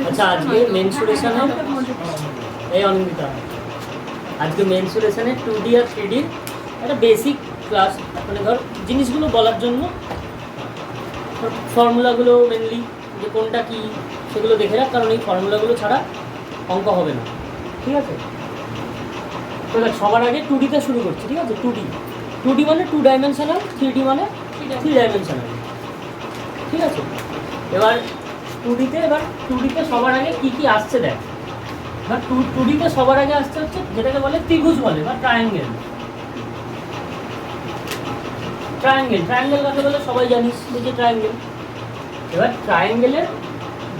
আচ্ছা, আজকে মেনসুরেশনের এই অনিন্দিতা, আজকে মেনসুরেশনের 2D আর 3D একটা বেসিক ক্লাস, মানে ধর জিনিসগুলো বলার জন্য ফর্মুলাগুলো মেনলি যে কোনটা কী সেগুলো দেখে রাখ, কারণ এই ফর্মুলাগুলো ছাড়া অঙ্ক হবে না, ঠিক আছে? তো সবার আগে 2Dতে শুরু করছি, ঠিক আছে? 2D মানে 2 ডাইমেনশনাল, 3D মানে 3 ডাইমেনশনাল, ঠিক আছে? এবার 2Dতে সবার আগে কী কী আসছে দেখ। এবার 2Dতে সবার আগে আসছে হচ্ছে যেটাকে বলে ত্রিভুজ বলে বা ট্রায়াঙ্গেল। ট্রায়াঙ্গেল কাকে বলে সবাই জানিস, যে ট্রায়াঙ্গেল। এবার ট্রায়াঙ্গেলের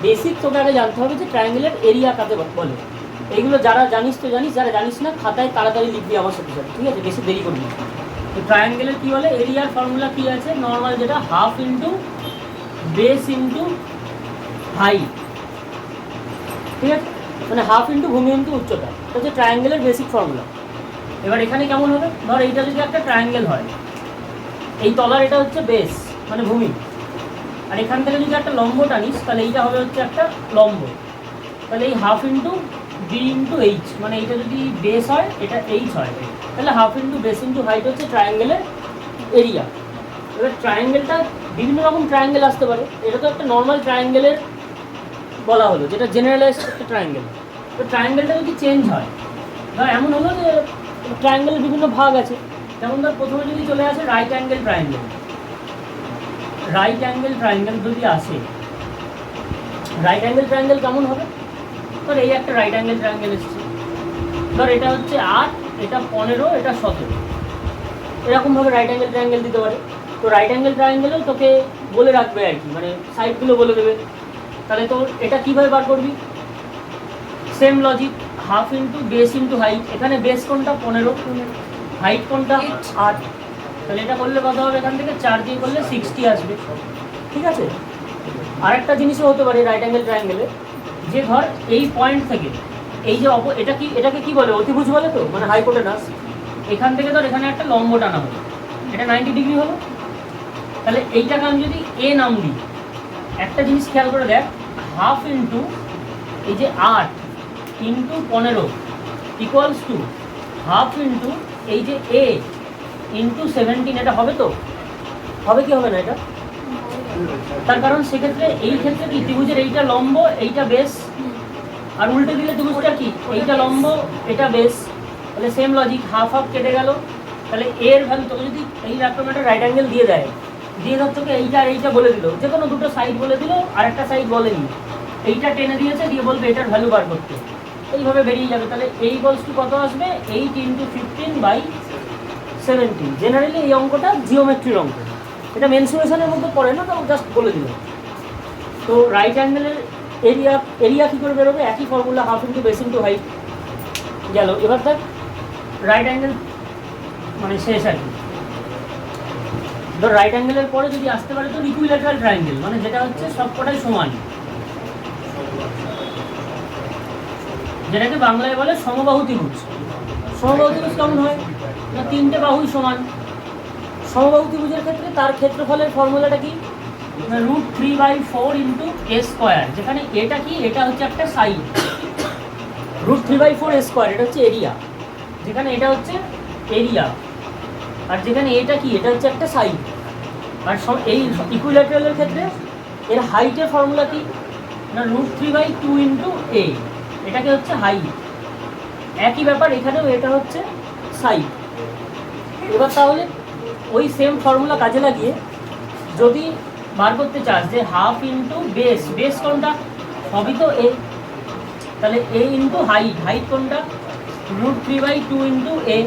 বেসিক তোকে আগে জানতে হবে যে ট্রায়াঙ্গেলের এরিয়া কাকে বলে। এইগুলো যারা জানিস তো জানিস, যারা জানিস না খাতায় তাড়াতাড়ি লিখবি আমার সাথে সাথে, ঠিক আছে? বেশি দেরি করবি। তো ট্রায়াঙ্গেলের কী বলে, এরিয়ার ফর্মুলা কী আছে? নর্মাল যেটা half into base into height, ঠিক আছে? মানে হাফ ইন্টু ভূমি ইন্টু উচ্চতা, এটা হচ্ছে ট্রায়াঙ্গেলের বেসিক ফর্মুলা। এবার এখানে কেমন হবে, ধর এইটা যদি একটা ট্রায়াঙ্গেল হয়, এই তলার এটা হচ্ছে বেস মানে ভূমি, আর এখান থেকে যদি একটা লম্ব টানিস তাহলে এইটা হবে হচ্ছে একটা লম্ব। তাহলে এই half into B into H, মানে এইটা যদি বেস হয় এটা এইচ হয়, তাহলে half into base into height হচ্ছে ট্রায়াঙ্গেলের এরিয়া। এবার ট্রায়াঙ্গেলটা বিভিন্ন রকম ট্রায়াঙ্গেল আসতে পারে, এটা তো একটা নর্মাল ট্রায়াঙ্গেলের বলা হলো, যেটা জেনারেলাইজড একটা ট্রায়াঙ্গেল। তো ট্রায়াঙ্গেলটা যদি চেঞ্জ হয়, ধর এমন হলো যে ট্রায়াঙ্গেলের বিভিন্ন ভাগ আছে, যেমন ধর প্রথমে যদি চলে আসে রাইট অ্যাঙ্গেল ট্রায়াঙ্গেল যদি আসে, রাইট অ্যাঙ্গেল ট্রায়াঙ্গেল কেমন হবে? ধর এই একটা রাইট অ্যাঙ্গেল ট্রায়াঙ্গেল এসেছে, ধর এটা হচ্ছে 8, এটা 15, এটা 17, এরকমভাবে রাইট অ্যাঙ্গেল ট্রায়াঙ্গেল দিতে পারে। তো রাইট অ্যাঙ্গেল ট্রায়াঙ্গেলেও তোকে বলে রাখবে আর কি, মানে সাইডগুলো বলে দেবে। তাহলে তো এটা কীভাবে বার করবি? Same logic, half into base into height. এখানে বেস কোনটা? 15, হাইট কোনটা? 8। তাহলে এটা করলে কত হবে? এখান থেকে 4 দিয়ে করলে 60 আসবে, ঠিক আছে? আরেকটা জিনিসও হতে পারে রাইট অ্যাঙ্গেল ট্রায়াঙ্গেলে, যে ধর এই পয়েন্ট থেকে এই যে এটাকে কি বলে? অতিভুজ বলে তো, মানে হাইপোটেনাস। এখান থেকে ধর এখানে একটা লম্ব টানা হলো, এটা 90 ডিগ্রি হলো। তাহলে এইটাকে আমি যদি এ নাম দিই, একটা জিনিস খেয়াল করে দেখ, হাফ ইন্টু এই যে 8 into 15 equals to half into এই যে এ ইন্টু 17, এটা হবে তো? হবে কি হবে না এটা? তার কারণ সেক্ষেত্রে এই ক্ষেত্রে কি ত্রিভুজের এইটা লম্ব, এইটা বেস, আর উল্টে দিলে ত্রিভুজটা কি এইটা লম্ব, এটা বেস। তাহলে সেম লজিক, হাফ হাফ কেটে গেল। তাহলে এর ভ্যালু তোকে যদি এই রকম একটা রাইট অ্যাঙ্গেল দিয়ে দেয়, দিয়ে ধর তোকে এইটা আর এইটা বলে দিল, যে কোনো দুটো সাইড বলে দিল, আর একটা সাইড বলেনি, এইটা টেনে দিয়েছে, দিয়ে বলবে এটার ভ্যালু বার করতে, এইভাবে বেরিয়ে যাবে। তাহলে এই বলস টু কত আসবে? 8 ইন্টু 15/17। জেনারেলি এই অঙ্কটা জিওমেট্রির অঙ্ক, এটা মেনসুরেশনের মধ্যে পড়ে না, তাও জাস্ট বলে দিলাম। তো রাইট অ্যাঙ্গেলের এরিয়া কী করে বেরোবে? একই formula, half into base into height গেল। এবার দেখ রাইট অ্যাঙ্গেল মানে শেষ আর কি। ধর রাইট অ্যাঙ্গেলের পরে যদি আসতে পারে তো ইকুইল্যাটারাল ট্রায়াঙ্গেল, মানে যেটা হচ্ছে সবকটাই সমান, যেটাকে বাংলায় বলে সমবাহু ত্রিভুজ। সমবাহু ত্রিভুজ কেমন হয় না? 3টে বাহুই সমান। সমবাহু ত্রিভুজের ক্ষেত্রে তার ক্ষেত্রফলের ফর্মুলাটা কি? √3/4 ইন্টু এ স্কোয়ার, যেখানে এটা কি? এটা হচ্ছে একটা সাইড। √3/4 স্কোয়ার, এটা হচ্ছে এরিয়া, যেখানে এটা হচ্ছে এরিয়া, আর যেখানে এটা কি? এটা হচ্ছে একটা সাইড। আর এই ইকুইল্যাটারালের ক্ষেত্রে এর হাইটের ফর্মুলা কি না? √3/2 ইন্টু এ, এটাকে হচ্ছে হাইট। একই ব্যাপার এখানেও, এটা হচ্ছে সাইড। এবার তাহলে ওই সেম ফর্মুলা কাজে লাগিয়ে যদি বার করতে চাস যে হাফ ইন্টু বেস কোনটা? সবই তো এ, তাহলে এ ইন্টু হাইট কোনটা? √3/2 ইন্টু এ।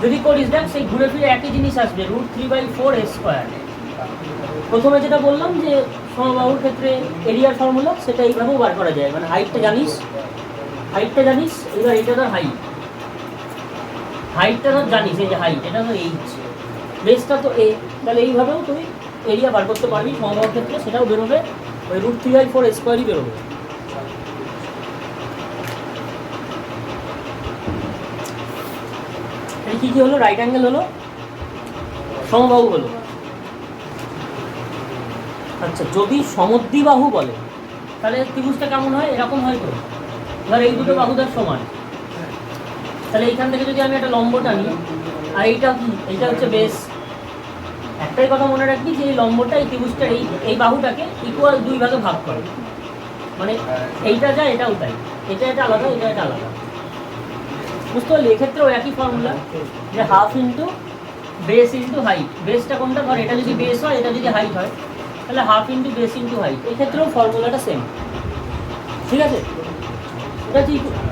যদি করিস দেখ সেই ঘুরে ফিরে একই জিনিস আসবে, √3/4 স্কোয়ার। প্রথমে যেটা বললাম যে সমবাহুর ক্ষেত্রে এরিয়ার ফর্মুলা, সেটা এইভাবেও বার করা যায়, মানে হাইটটা জানিস, এবার এটা ধর হাইটটা ধর জানিস, এই যে হাইট, এটা তো এইচ, বেসটা তো এ, তাহলে এইভাবেও তুই এরিয়া বার করতে পারবি সমবাহুর ক্ষেত্রে, সেটাও বেরোবে ওই √3/4 স্কোয়ারই বেরোবে। এই কী হলো? রাইট অ্যাঙ্গেল হলো, সমবাহু হলো। আচ্ছা, যদি সমদ্বিবাহু বলে তাহলে ত্রিভুজটা কেমন হয়, এরকম হয় তো। ধর এই দুটো বাহুদার সমান, তাহলে এইখান থেকে যদি আমি একটা লম্ব টানি, আর এইটা কি, এইটা হচ্ছে বেস। একটাই কথা মনে রাখবি যে এই লম্বটা এই ত্রিভুজটা এই বাহুটাকে ইকুয়াল দুই ভাগে ভাগ করে, মানে এইটা যা এটাও তাই, এটা আলাদা, এটা আলাদা। বুঝতে পারলি? এক্ষেত্রেও একই ফর্মুলা, যে half into base into height. বেসটা কোনটা, ধর এটা যদি বেস হয়, এটা যদি হাইট হয়, তাহলে half into base into height. এক্ষেত্রেও ফর্মুলাটা সেম, ঠিক আছে?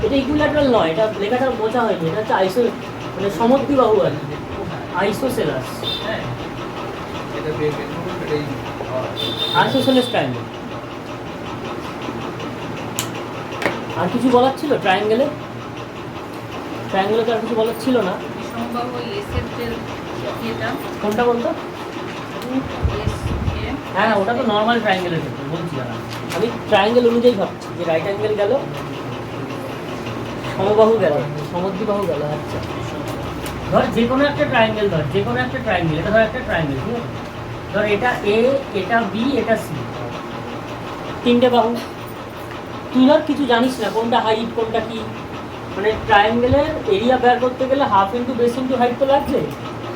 এটা ইকুইল্যাটারাল নয়, এটা লেখাটা বোঝা হয়নি, এটা হচ্ছে মানে সমদ্বিবাহু আর কি, আইসোসেলাস। হ্যাঁ, আইসোসেলাস ট্রায়াঙ্গেল। আর কিছু বলার ছিল ট্রায়াঙ্গেলে? ট্রায়াঙ্গেলে তো আর কিছু বলার ছিল না। কোনটা বলতো? হ্যাঁ, ওটা তো নর্মাল ট্রায়াঙ্গেলের ক্ষেত্রে বলছি না, আমি ট্রায়াঙ্গেল অনুযায়ী ভাবছি যে রাইট অ্যাঙ্গেল গেল, সমবাহু গেল, সমদ্বিবাহু গেল। আচ্ছা, ধর যে কোনো একটা ট্রায়াঙ্গেল, ধর যে কোনো একটা ট্রায়াঙ্গেল, এটা ধর একটা ট্রায়াঙ্গেল, ঠিক আছে? ধর এটা এ, এটা বি, এটা সি, তিনটে বাহু। তুই ধর কিছু জানিস না কোনটা হাইট কোনটা কি, মানে ট্রায়াঙ্গেলের এরিয়া বের করতে গেলে half into base into height তো লাগছে।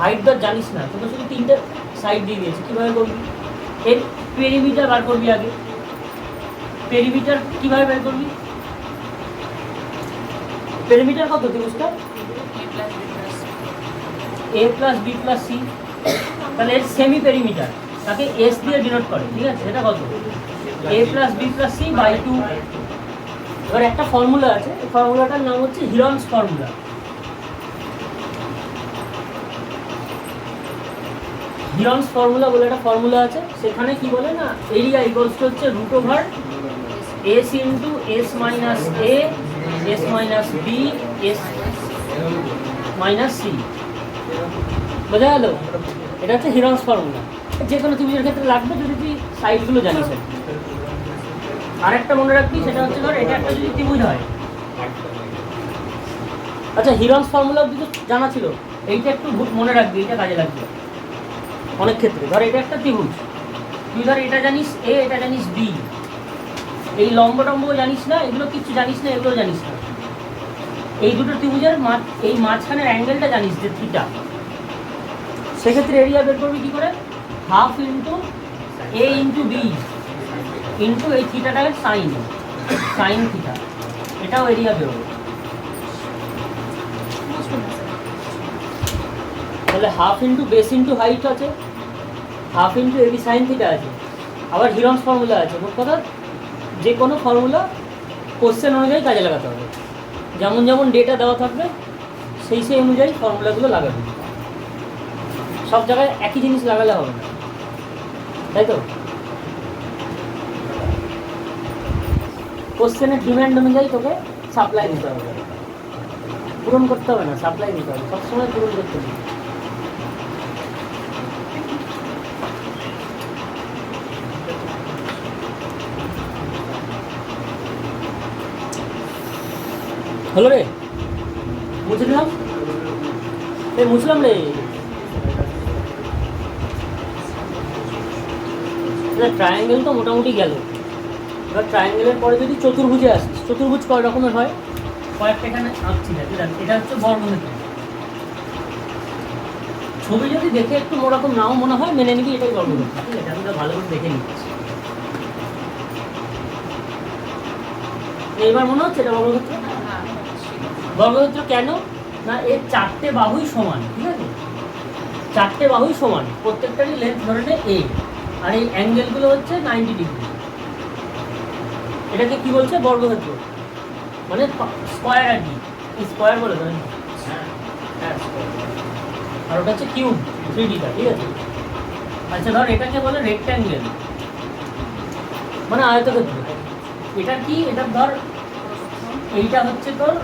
হাইট ধর জানিস না, তোকে শুধু তিনটে সাইড দিয়ে দিয়েছে, কীভাবে করবি? এর পেরিমিটার বার করবি আগে। পেরিমিটার কীভাবে বের করবি? পেরিমিটার কত ত্রিভুজটা? A plus B plus C, তাহলে এর সেমি পেরিমিটার তাকে এস দিয়ে ডিনোট করে, ঠিক আছে? এটা কত? A plus B plus C by 2। এবার একটা ফর্মুলা আছে, এই ফর্মুলাটার নাম হচ্ছে হিরন্স ফর্মুলা। হিরন্স ফর্মুলা বলে একটা ফর্মুলা আছে, সেখানে কি বলে না, এরিয়া ইকুয়ালস টু হচ্ছে root over S into S minus A, S minus B, S minus C. বোঝা গেল? এটা হচ্ছে হিরন্স ফর্মুলা, যে কোনো ত্রিভুজের ক্ষেত্রে লাগবে যদি তুই সাইডগুলো জানিস। আরেকটা মনে রাখবি, সেটা হচ্ছে ধর এটা একটা যদি ত্রিভুজ হয়। আচ্ছা, হিরন্স ফর্মুলা অব্দি তো জানা ছিল, এইটা একটু মনে রাখবি, এইটা কাজে লাগবে অনেক ক্ষেত্রে। ধর এটা একটা ত্রিভুজ, তুই ধর এটা জানিস এ, এটা জানিস বি, এই লম্ব টম্বও জানিস না, এগুলো কিচ্ছু জানিস না, এগুলো জানিস না। এই দুটো ত্রিভুজের এই মাঝখানের অ্যাঙ্গেলটা জানিস যে থিটা। সেক্ষেত্রে এরিয়া বের করবি কী করে? Half into A into B into এই থিটাটাকে সাইন থিটা, এটাও এরিয়া বেরোবে। তাহলে half into base into height আছে, half into AB sine theta আছে, আবার হিরন্স ফর্মুলা আছে। মোট কথা যে কোনো ফর্মুলা কোশ্চেন অনুযায়ী কাজে লাগাতে হবে, যেমন যেমন ডেটা দেওয়া থাকবে সেই অনুযায়ী ফর্মুলাগুলো লাগাবে। সব জায়গায় একই জিনিস লাগালে হবে না, তাই তো? কোশ্চেনের ডিম্যান্ড অনুযায়ী তোকে সাপ্লাই দিতে হবে, পূরণ করতে হবে না, সাপ্লাই দিতে হবে, সবসময় পূরণ করতে হবে। হলো রে? মুছে দিলাম, মুছলাম রে। ট্রায়াঙ্গেল তো মোটামুটি গেল। এবার ট্রায়াঙ্গেলের পরে যদি চতুর্ভুজে আসিস, চতুর্ভুজ কয় রকমের হয়? কয়েকটা এখানে আঁকছি না, এটা হচ্ছে বর্গক্ষেত্র। ছবি যদি দেখে একটু ওরকম নাও মনে হয়, মেনে নিবি এটাই বর্গক্ষেত্র, ঠিক আছে? আমি তো ভালো করে দেখে নিচ্ছি। এইবার মনে হচ্ছে এটা বর্গক্ষেত্র। বর্গক্ষেত্র কেন না, এর চারটে বাহুই সমান, ঠিক আছে? চারটে বাহুই সমান, প্রত্যেকটারই লেন্থ ধরে নে এ, আর এই অ্যাঙ্গেলগুলো হচ্ছে 90 ডিগ্রি। এটাকে কি বলছে? বর্গক্ষেত্র, মানে স্কোয়ার আর কি, স্কোয়ার বলে ধরেন। আর ওটা হচ্ছে কিউব, 3Dটা, ঠিক আছে? আচ্ছা, ধর এটাকে বলে রেক্ট্যাঙ্গেল, মানে আয়তক্ষেত্র। এটা কি? এটা ধর এইটা হচ্ছে তোর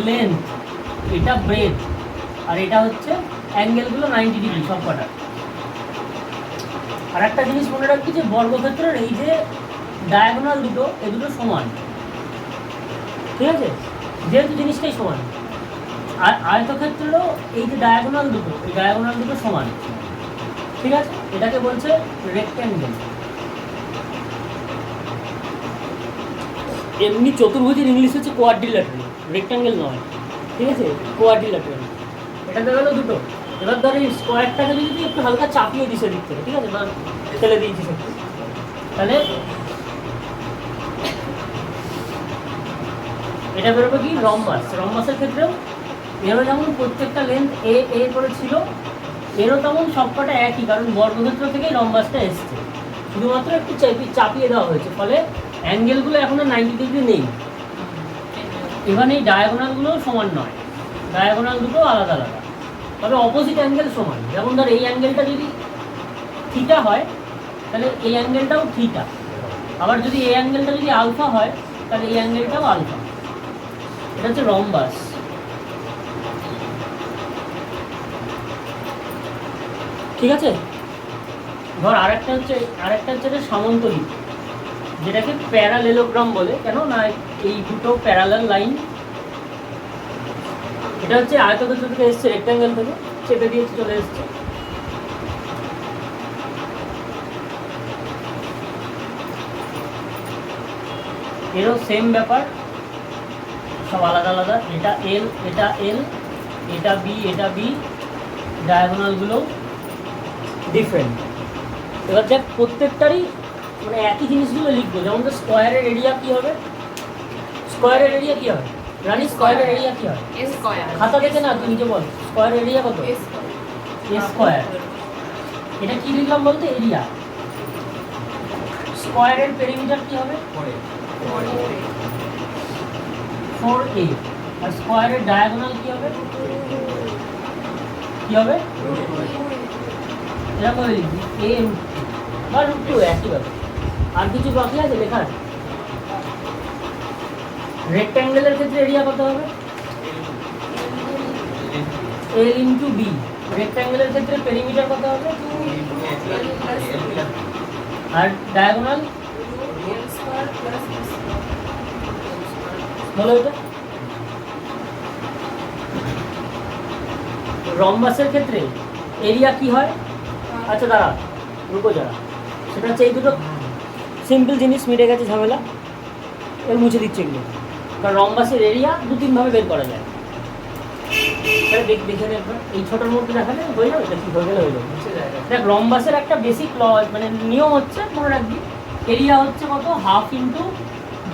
লেন্থ, এটা ব্রেথ, আর এটা হচ্ছে অ্যাঙ্গেলগুলো 90 ডিগ্রি সব কটা। আর একটা জিনিস মনে রাখবি যে বর্গক্ষেত্রের এই যে ডায়াগোনাল দুটো, এই দুটো সমান, ঠিক আছে? যেহেতু জিনিসটাই সমান। আর আয়তক্ষেত্রেরও এই যে ডায়াগোনাল দুটো, এই ডায়াগোনাল দুটো সমান, ঠিক আছে? এটাকে বলছে রেক্ট্যাঙ্গেল। এমনি চতুর্ভুজের ইংলিশ হচ্ছে কোয়াড্রিল্যাটারাল, রেক্ট্যাঙ্গেল নয়, ঠিক আছে, কোয়াড্রিল্যাটারাল। এটা তো গেলো দুটো। এবার ধর এই স্কোয়ারটাকে যদি তুই একটু হালকা চাপিয়ে দিস দিক থেকে, ঠিক আছে, এবার ফেলে দিয়েছিস একটু, তাহলে এটা বেরোবে কি রম্বাস। রম্বাসের ক্ষেত্রেও এরও যেমন প্রত্যেকটা লেন্থ এ এ করে ছিল, এরও তেমন সবকটা একই, কারণ বর্গক্ষেত্র থেকেই রম্বাসটা এসছে, শুধুমাত্র একটু চাপিয়ে দেওয়া হয়েছে, ফলে অ্যাঙ্গেলগুলো এখনো 90 ডিগ্রি নেই। এখানে এই ডায়াগোনালগুলোও সমান নয়, ডায়াগোনাল দুটো আলাদা আলাদা, তবে অপোজিট অ্যাঙ্গেল সমান। যেমন ধর এই অ্যাঙ্গেলটা যদি থিটা হয়, তাহলে এই অ্যাঙ্গেলটাও থিটা, আবার যদি এই অ্যাঙ্গেলটা যদি আলফা হয়, তাহলে এই অ্যাঙ্গেলটাও আলফা। এটা হচ্ছে রম্বাস। ঠিক আছে, ধর আরেকটা হচ্ছে এটা সামন্তরিক, যেটাকে প্যারালেলোগ্রাম বলে। কেন না, এই দুটো প্যারালাল লাইন, এটা হচ্ছে আয়তক্ষেত্র থেকে এসছে, রেক্ট্যাঙ্গেল থেকে চেপে দিয়েছে চলে এসছে। এরও সেম ব্যাপার, সব আলাদা আলাদা। এটা এল, এটা এল, এটা বি, এটা বি, ডায়াগোনালগুলো ডিফারেন্ট। এবার দেখ প্রত্যেকটারই মানে একই জিনিসগুলো লিখবো। যেমন তো স্কোয়ারের এরিয়া কী হবে, স্কোয়ারের এরিয়া কী হয় রানি, স্কোয়ারের এরিয়া কী হয়? খাতা দেখে না, তুই নিজে বল স্কোয়ারের এরিয়া কত? এ স্কোয়ার। এটা কি লিখলাম বলতে, এরিয়া। স্কোয়ারের পেরিমিটার কী হবে? 4a। আর স্কোয়ারের ডায়াগোনাল কী হবে? কী হবে? এরকম লিখবি a বা √2, একই ব্যাপার। আর কিছু বাকি আছে লেখার? রেক্ট্যাঙ্গেলের ক্ষেত্রে এরিয়া কত হবে? l into B. রেক্ট্যাঙ্গেলের ক্ষেত্রে পেরিমিটার কত হবে? আর ডায়াগোনাল হলো এটা। রম্বাসের ক্ষেত্রে এরিয়া কি হয়? আচ্ছা দাঁড়া, রুকো যারা, সেটা হচ্ছে এই দুটো সিম্পল জিনিস, মিটে গেছে ঝামেলা, এর মুছে দিচ্ছে এগুলো। কারণ রম্বাসের এরিয়া 2-3 ভাবে বের করা যায়। দেখে একবার এই ছোটোর মধ্যে দেখালে হয়ে যাবে, এটা ঠিক হয়ে গেলে হয়ে যাবে। দেখ রম্বাসের একটা বেসিক মানে নিয়ম হচ্ছে, মনে রাখবি, এরিয়া হচ্ছে কত, হাফ ইন্টু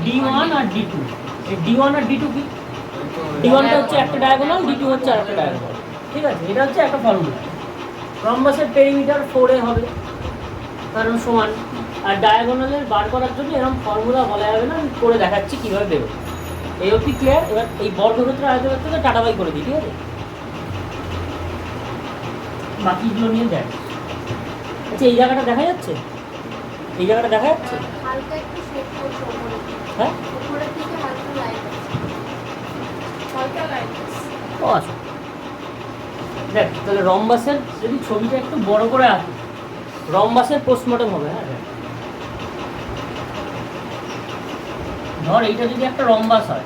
d1 আর d2। এই d1 আর d2 কি? d1টা হচ্ছে একটা ডায়াগোনাল, d2 হচ্ছে আর একটা ডায়াগোনাল, ঠিক আছে। এটা হচ্ছে একটা ফর্মুলা। রম্বাসের পেরিমিটার 4a হবে, কারণ সমান। আর ডায়াগোনালের বার করার জন্য এরকম ফর্মুলা বলা যাবে না, আমি করে দেখাচ্ছি কীভাবে দেবো। এই অবধি ক্লিয়ার? এবার এই বর্গক্ষেত্র আয়তক্ষেত্রকে টাটাবাই করে দিই, ঠিক আছে, বাকিগুলো নিয়ে দেখ। আচ্ছা এই জায়গাটা দেখা যাচ্ছে, এই জায়গাটা দেখা যাচ্ছে, হ্যাঁ ও আচ্ছা। দেখ তাহলে রম্বাসের যদি ছবিটা একটু বড় করে আঁকি, রম্বাসের পোস্টমর্টম হবে। হ্যাঁ ধর এইটা যদি একটা রম্বাস হয়,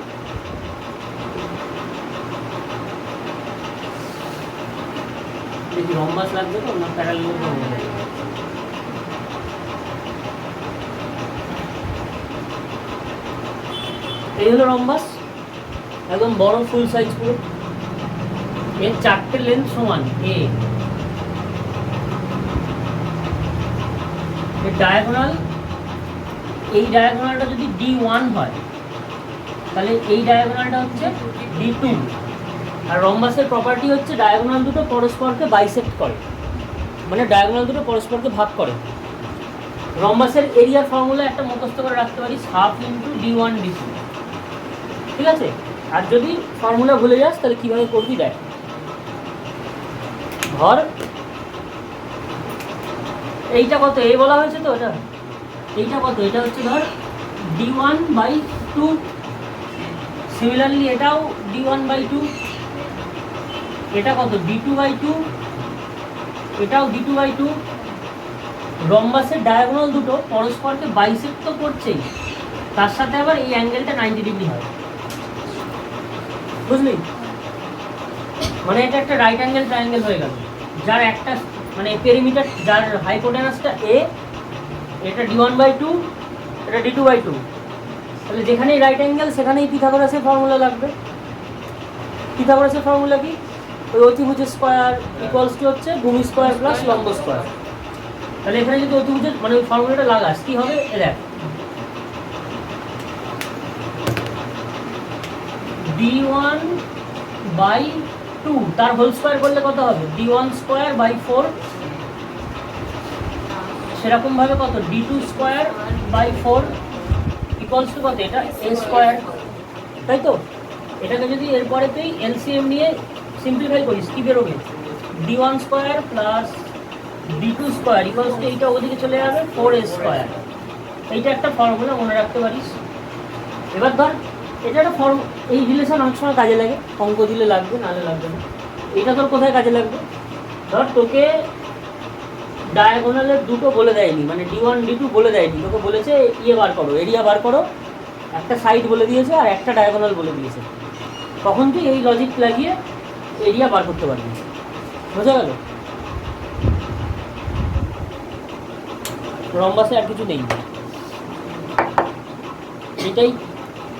দেখি রম্বাস লাগবে তো না প্যারালেলোগ্রাম? এই হলো রম্বাস, একদম বড় ফুল সাইজ পুরো। এর 4টে লেন্থ সমান এ। এর ডায়াগোনাল, এই ডায়াগোনালটা যদি d1 হয়, তাহলে এই ডায়াগোনালটা হচ্ছে d2। আর রম্বাসের প্রপার্টি হচ্ছে ডায়াগোনাল দুটো পরস্পরকে বাইসেক্ট করে, মানে ডায়াগোনাল দুটো পরস্পরকে ভাগ করে। রম্বাসের এরিয়ার ফর্মুলা একটা মুখস্থ করে রাখতে পারিস, হাফ ইন্টু d1 d2, ঠিক আছে। আর যদি ফর্মুলা ভুলে যাস তাহলে কীভাবে করবি দেখ। ধর এইটা কত, এ বলা হয়েছে তো, এটা এইটা কত, এটা হচ্ছে ধর d1/2। সিমিলারলি এটাও d1/2। এটা কত, d2/2। এটাও d2/2। রম্বাসের ডায়াগোনাল দুটো পরস্পরকে বাইসেক্ট তো করছেই, তার সাথে আবার এই অ্যাঙ্গেলটা 90 ডিগ্রি হয়, বুঝলি? মানে এটা একটা রাইট অ্যাঙ্গেল ট্রায়াঙ্গেল হয়ে গেল, যার একটা মানে পেরিমিটার, যার হাইপোটেনাসটা a, এটা d1/2, এটা d2/2, তাহলে যেখানেই রাইট অ্যাঙ্গেল সেখানেই পিথাগোরাসের ফর্মুলা লাগবে। পিথাগোরাসের ফর্মুলা কি? ওই অতিভুজ স্কোয়ার ইকুয়ালস টু হচ্ছে ভূমি স্কোয়ার প্লাস লম্ব স্কোয়ার। তাহলে এখানে যদি অতিভুজের মানে ওই ফর্মুলাটা লাগাস কি হবে? দেখ d1/2 তার হোল স্কোয়ার করলে কত হবে? d1/4 সেরকম ভাবে কত? d2/4 ইকুয়ালস টু কত? এটা a স্কোয়ার, তাই তো? এটাকে যদি এরপরেতেই এলসিএম নিয়ে সিম্পলিফাই করিস কি বেরোবে? d1² plus d2² equals to এইটা ওদিকে চলে যাবে 4a²। এইটা একটা ফর্মুলা মনে রাখতে পারিস। এবার ধর এটা একটা এই রিলেশন অনেক সময় কাজে লাগে, অঙ্ক দিলে লাগবে, নাহলে লাগবে না। এটা তোর কোথায় কাজে লাগবে? ধর তোকে ডায়াগোনালের দুটো বলে দেয়নি, মানে d1 d2 বলে দেয়নি, তোকে বলেছে ইয়ে বার করো, এরিয়া বার করো, একটা সাইড বলে দিয়েছে আর একটা ডায়াগোনাল বলে দিয়েছে। তখন তুই এই লজিক লাগিয়ে এরিয়া বার করতে পারবি। বোঝা গেল? রম্বাসে আর কিছু নেই, এটাই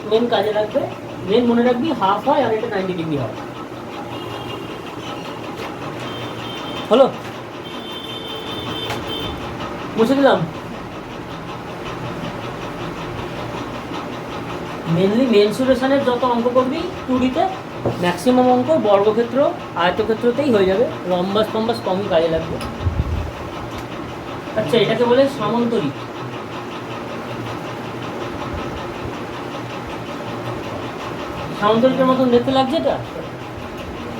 মেন কাজে লাগবে। মেন মনে রাখবি হাফ হয় আর এটা 90 ডিগ্রি হয়। হলো? মুছে দিলাম। মেনলি মেনসুরেশনের যত অঙ্ক করবি 2Dতে ম্যাক্সিমাম অঙ্ক বর্গক্ষেত্র আয়তক্ষেত্রতেই হয়ে যাবে, রম্বাস টম্বাস কমই কাজে লাগবে। আচ্ছা, এটাকে বলে সামান্তরিক। সামান্তরিকের মতন দেখতে লাগছে এটা?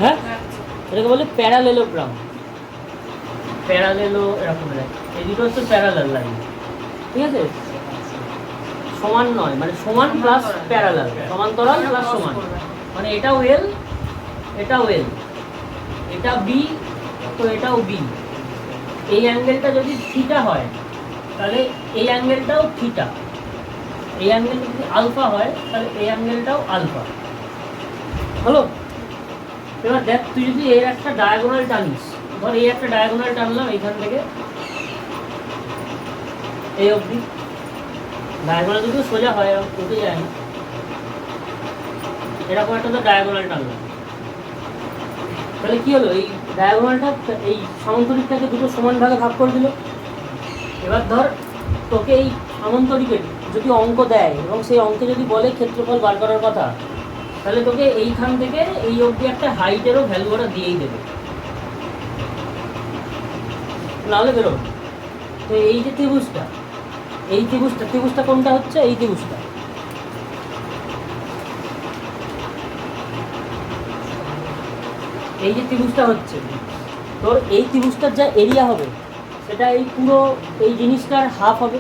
হ্যাঁ, এটাকে বলে প্যারালেলোগ্রাম। প্যারালেলো এরকম লাগে, এই দুটো হচ্ছে প্যারালাল লাইন, ঠিক আছে? সমান নয়, মানে সমান প্লাস প্যারালাল, সমান্তরাল প্লাস সমান, মানে এটাও এল এটাও এল, এটা বি তো এটাও বি। এই অ্যাঙ্গেলটা যদি থিটা হয় তাহলে এই অ্যাঙ্গেলটাও থিটা, এই অ্যাঙ্গেল যদি আলফা হয় তাহলে এই অ্যাঙ্গেলটাও আলফা। হলো? এবার দেখ, তুই যদি এর একটা ডায়াগোনাল টানিস, ধর এই একটা ডায়াগোনাল টানলাম এইখান থেকে এই অবধি, ডায়াগোনাল যদি সোজা হয় উঠে যায় না, এরকম একটা তো ডায়াগোনাল টানলাম, তাহলে কি হলো? এই ডায়াগোনালটা এই সামান্তরিকটাকে দুটো সমান ভাগে ভাগ করে দিল। এবার ধর তোকে এই সামান্তরিকের যদি অঙ্ক দেয় এবং সেই অঙ্কে যদি বলে ক্ষেত্রফল বার করার কথা, তাহলে তোকে এইখান থেকে এই অবধি একটা হাইটেরও ভ্যালু ওরা দিয়েই দেবে, নাহলে বেরোবে। তো এই যে ত্রিভুজটা, এই ত্রিভুজটা কোনটা হচ্ছে? এই ত্রিভুজটা। এই যে ত্রিভুজটা হচ্ছে তোর, এই ত্রিভুজটার যা এরিয়া হবে সেটা এই পুরো এই জিনিসটার হাফ হবে,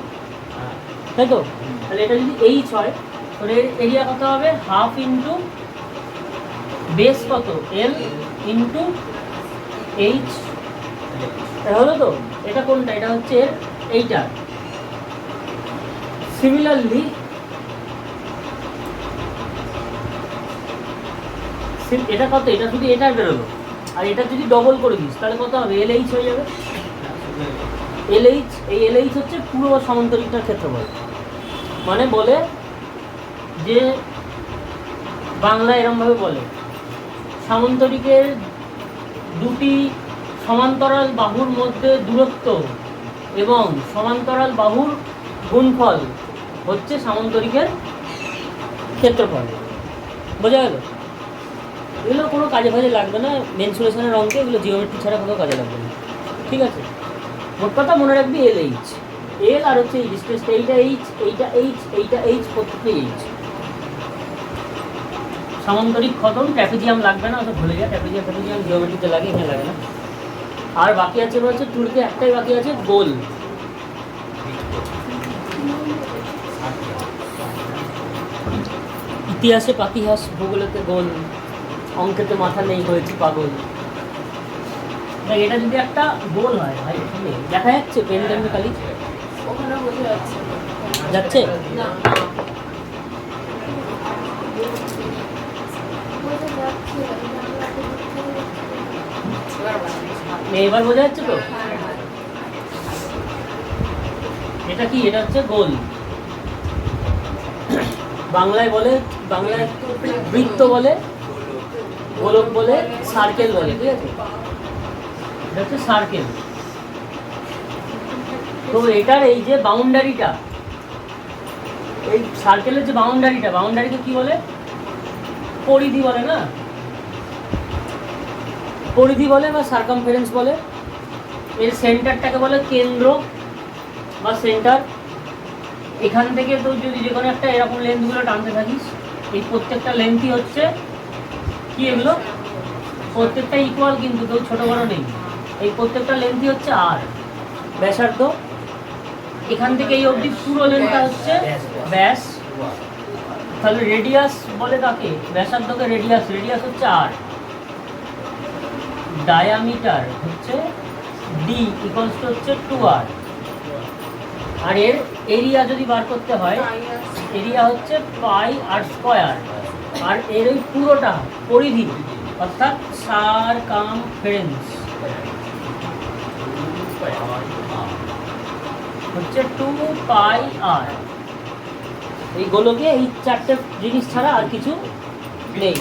তাই তো? তাহলে এটা যদি এইচ হয় তোর এর এরিয়া কত হবে? হাফ ইন্টু বেস কত? L into H. হলো তো? এটা কোনটা? এটা হচ্ছে এইটা। সিমিলারলি এটা কত? এটা শুধু এটা বেরোলো, আর এটা যদি ডবল করে দিস তাহলে কত হবে? এলএইচ হয়ে যাবে। এলএইচ, এই এলএইচ হচ্ছে পুরো সামান্তরিকটার ক্ষেত্রফল। মানে বলে যে বাংলা এরমভাবে বলে, সামান্তরিকের দুটি সমান্তরাল বাহুর মধ্যে দূরত্ব এবং সমান্তরাল বাহুর গুণফল হচ্ছে সামান্তরিকের ক্ষেত্রফল। বোঝা গেল? এগুলো কোনো কাজে ফাজে লাগবে না, মেনসুরেশনের অঙ্কে এগুলো জিওমেট্রি ছাড়া কোনো কাজে লাগবে না, ঠিক আছে? মোট কথা মনে রাখবি এল এইচ, এল আর হচ্ছে এই ডিস্টেন্সটা, এইটা এইচ, এইটা এইচ, এইটা এইচ, প্রত্যেকটাই এইচ। সামান্তরিক খতম, ট্র্যাপিজিয়াম লাগবে না, ওটা ভুলে যা। ট্র্যাপিজিয়াম জিওমেট্রিতে লাগে, এখানে লাগে না। আর বাকি আছে হচ্ছে টুলকে একটাই বাকি আছে, গোল। ইতিহাসে পাতিহাস, ভূগোলেতে গোল, অঙ্কেতে মাথা নেই, হয়েছে পাগল। দেখ, এটা যদি একটা গোল হয় ভাই, দেখা যাচ্ছে পেন টেন খালি ওখানে বোঝা যাচ্ছে যাচ্ছে না। এবার বোঝা যাচ্ছে তো? এটা কি? এটা হচ্ছে গোল। বাংলায় বৃত্ত বলে, গোলক বলে, সার্কেল বলে, ঠিক আছে? এটা হচ্ছে সার্কেল। তো এটার এই যে বাউন্ডারিটা, এই সার্কেলের যে বাউন্ডারিকে কি বলে? পরিধি বলে না? পরিধি বলে বা সার্কামফারেন্স বলে। এর সেন্টারটাকে বলে কেন্দ্র বা সেন্টার। এখান থেকে তো যদি যে কোনো একটা এরকম লেন্থগুলো টানতে থাকিস, এই প্রত্যেকটা লেন্থই হচ্ছে কি, এগুলো প্রত্যেকটা ইকুয়াল, কিন্তু কেউ ছোটো বড়ো নেই। এই প্রত্যেকটা লেন্থই হচ্ছে আর ব্যাসার্ধ। এখান থেকে এই অবধি পুরো লেন্থটা হচ্ছে ব্যাস। তাহলে রেডিয়াস বলে কাকে? ব্যাসার্ধকে রেডিয়াস হচ্ছে আর। ডায়ামিটার হচ্ছে ডি ইকুয়ালস টু হচ্ছে 2r। আর এর এরিয়া যদি বার করতে হয়, এরিয়া হচ্ছে পাই আর স্কয়ার। আর এর ওই পুরোটা পরিধি অর্থাৎ সারকামফারেন্স হচ্ছে 2πr। এই গোলকে এই চারটে জিনিস ছাড়া আর কিছু নেই।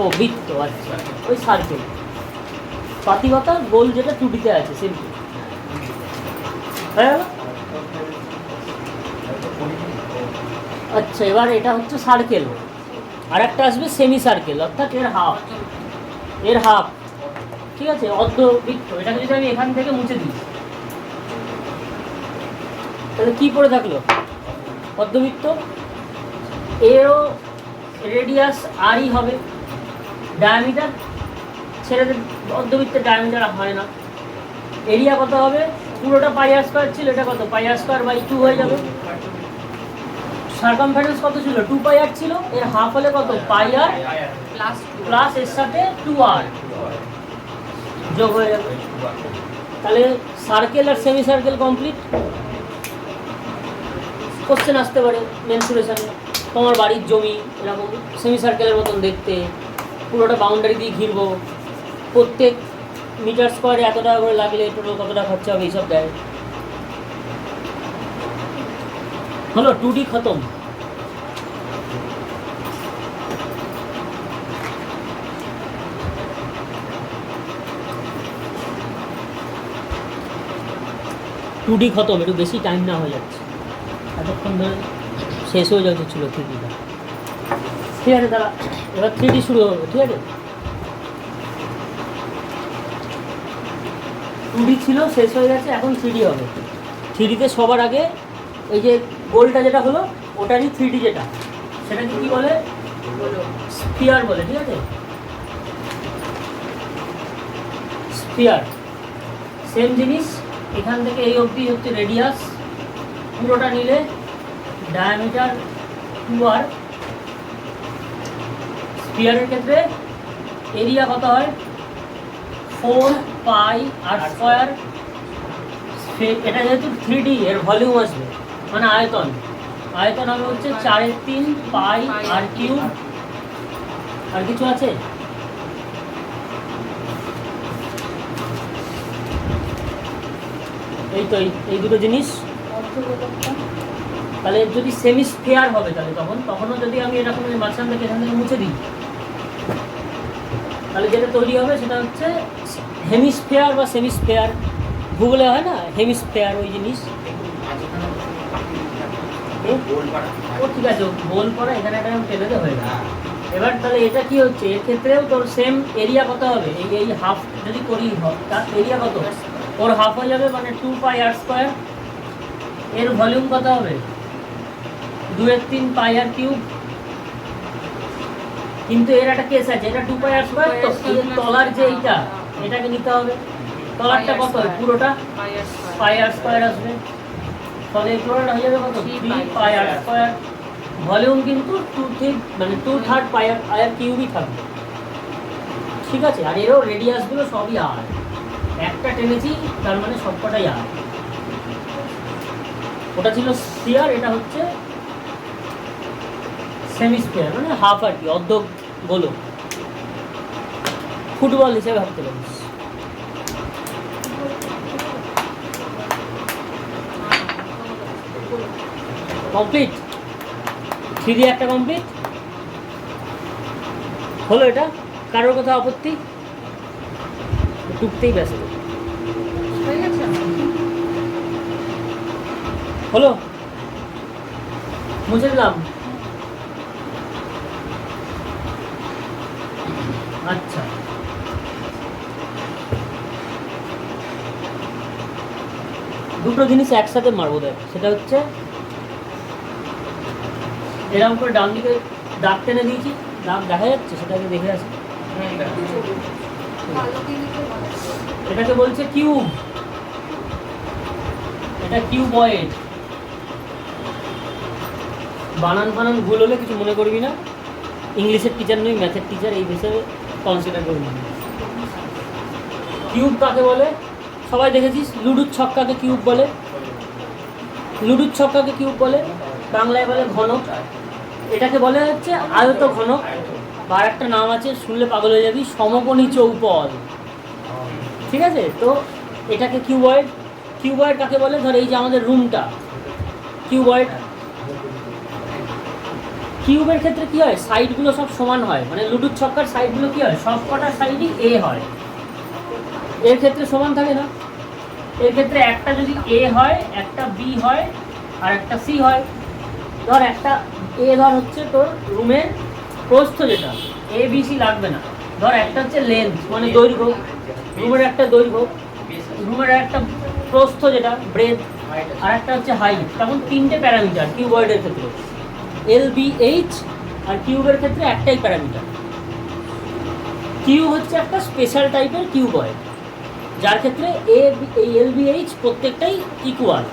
ও বৃত্ত, আচ্ছা, ওই সার্কেল, পাতিগতা গোল যেটা 2Dতে আছে, সিম্পল হয়ে গেল। আচ্ছা, এবার এটা হচ্ছে সার্কেল। আর একটা আসবে সেমি সার্কেল, অর্থাৎ এর হাফ, ঠিক আছে? অর্ধবৃত্ত। এটাকে যদি আমি এখান থেকে মুছে দিই, তাহলে কি পড়ে থাকলো? অর্ধবৃত্ত। এরও রেডিয়াস আরই হবে। ডায়ামিটার ছেড়ে অর্ধবৃত্তের ডায়ামিটার হয় না। এরিয়া কত হবে? পুরোটা পাই আর স্কয়ার ছিল, এটা কত? পাই আর স্কয়ার বাই 2 হয়ে যাবে। সারকামফারেন্স কত ছিল? 2πr ছিল। এর হাফ হলে কত? পাই আর প্লাস এর সাথে 2r যোগ হয়ে যাবে। তাহলে সার্কেল আর সেমি সার্কেল কমপ্লিট। কোশ্চেন আসতে পারে মেনসুরেশনে, তোমার বাড়ির জমি এরকম সেমি সার্কেলের মতন দেখতে, পুরোটা বাউন্ডারি দিয়ে ঘিরবো, প্রত্যেক মিটার স্কোয়ারে এত টাকা করে লাগলে টোটাল কত টাকা খরচা হবে, এইসব দেয়। হলো 2D খতম। খতম, একটু বেশি টাইম না হয়ে যাচ্ছে, এতক্ষণ ধরে শেষ হয়ে যাচ্ছে ছিল 3Dটা। ঠিক আছে, দাঁড়া, এবার 3D শুরু হবে, ঠিক আছে? 2D ছিল, শেষ হয়ে গেছে, এখন 3D হবে। 3Dতে সবার আগে এই যে গোলটা যেটা হলো, ওটারই 3D যেটা, সেটাকে কি বলে? স্ফিয়ার বলে, ঠিক আছে? স্ফিয়ার সেম জিনিস। এখান থেকে এই অবধি হচ্ছে রেডিয়াস, পুরোটা নিলে ডায়ামিটার 2r। স্ফিয়ারের ক্ষেত্রে এরিয়া কত হয়? 4πr square. এটা যেহেতু 3D, এর ভলিউম আসবে মানে আয়তন হবে হচ্ছে 4/3 পাই আর কিউব। আর কিছু আছে? এই তো এই দুটো জিনিস। তাহলে যদি সেমি স্ফিয়ার হবে, তাহলে তখনও যদি আমি এরকম মাঝখান থেকে এখান থেকে মুছে দিই, তাহলে যেটা তৈরি হবে সেটা হচ্ছে হেমিস্ফিয়ার বা সেমি স্ফিয়ার। ভূগোলে হয় না হেমিস্ফিয়ার, ওই জিনিস। ও ঠিক আছে, গোল করা এখানে একটা টেনে দে, হয়ে গেল। এবার তাহলে এটা কি হচ্ছে? এর ক্ষেত্রেও তোর সেম এরিয়া কত হবে? এই হাফ যদি করি, তার এরিয়া কত? ওর হাফ হয়ে যাবে, মানে 2πr স্কয়ার। এর ভলিউম কত হবে? 2/3 পাই আর কিউব। কিন্তু এর একটা কেস আছে, এটা 2πr স্কয়ার, তো এই তলার যে এইটা, এটাকে নিতে হবে। তলারটা কত? পুরোটা পাই আর স্কয়ার আসবে। তাহলে এই পুরোটা হয়ে যাবে কত? 3πr square. ভলিউম কিন্তু 2/3 পাই আর কিউবই থাকবে, ঠিক আছে? আর এরও রেডিয়াসগুলো সবই আর, একটা টেনেছি তার মানে সবকটাই আর। ওটা ছিল স্ফিয়ার, এটা হচ্ছে সেমিস্ফিয়ার, মানে হাফ আর কি, অর্ধ গোলক। ফুটবল হিসেবে ভাবতে পারিস। কমপ্লিট। থ্রি দিয়ে একটা কমপ্লিট হলো। এটা কারোর কথা আপত্তি? টুকতেই ব্যস্ত হয়ে গেছে? হলো, মুছে দিলাম। আচ্ছা, দুটো জিনিস একসাথে মারবো দেখ। সেটা হচ্ছে এরকম করে ডান দিকে দাগ টেনে দিয়েছি, দাগ দেখা যাচ্ছে, সেটাকে দেখে আসি। ভালো দিনকে বলে। এটাকে বলছে কিউব, এটা কিউবয়েড। বানান ফানান ভুল হলে কিছু মনে করবি না, ইংলিশের টিচার নই, ম্যাথের টিচার, এই হিসেবে কনসিডার করবি না। কিউব কাকে বলে? সবাই দেখেছিস লুডুর ছক্কাকে কিউব বলে, লুডুর ছক্কাকে কিউব বলে, বাংলায় বলে ঘনক। এটাকে বলে হচ্ছে আয়ত ঘনক, বা একটা নাম আছে শুনলে পাগল হয়ে যাবি, সমকোণী চৌপল। ঠিক আছে, তো এটাকে কিউবয়েড। কিউবয়েড কাকে বলে? ধর এই যে আমাদের রুমটা কিউবয়েড। কিউবের ক্ষেত্রে কি হয়, সাইডগুলো সব সমান হয়, মানে লুডুর ছক্কার সাইডগুলো কি হয়, সব কটা সাইডই এ হয়। এর ক্ষেত্রে সমান থাকে না। এর ক্ষেত্রে একটা যদি এ হয়, একটা বি হয়, আর একটা সি হয়। ধর একটা এ, ধর হচ্ছে তোর রুমের প্রস্থ, যেটা এ বি সি লাগবে না। ধর একটা হচ্ছে লেন্থ মানে দৈর্ঘ্য, রুমের একটা দৈর্ঘ্য, রুমের একটা প্রস্থ যেটা ব্রেথ, আর একটা হচ্ছে হাইট। তখন তিনটে প্যারামিটার কিউবয়েডের ক্ষেত্রে, এল বি এইচ। আর কিউবের ক্ষেত্রে একটাই প্যারামিটার। কিউব হচ্ছে একটা স্পেশাল টাইপের কিউবয়েড, যার ক্ষেত্রে এই এল বি এইচ প্রত্যেকটাই ইকুয়াল।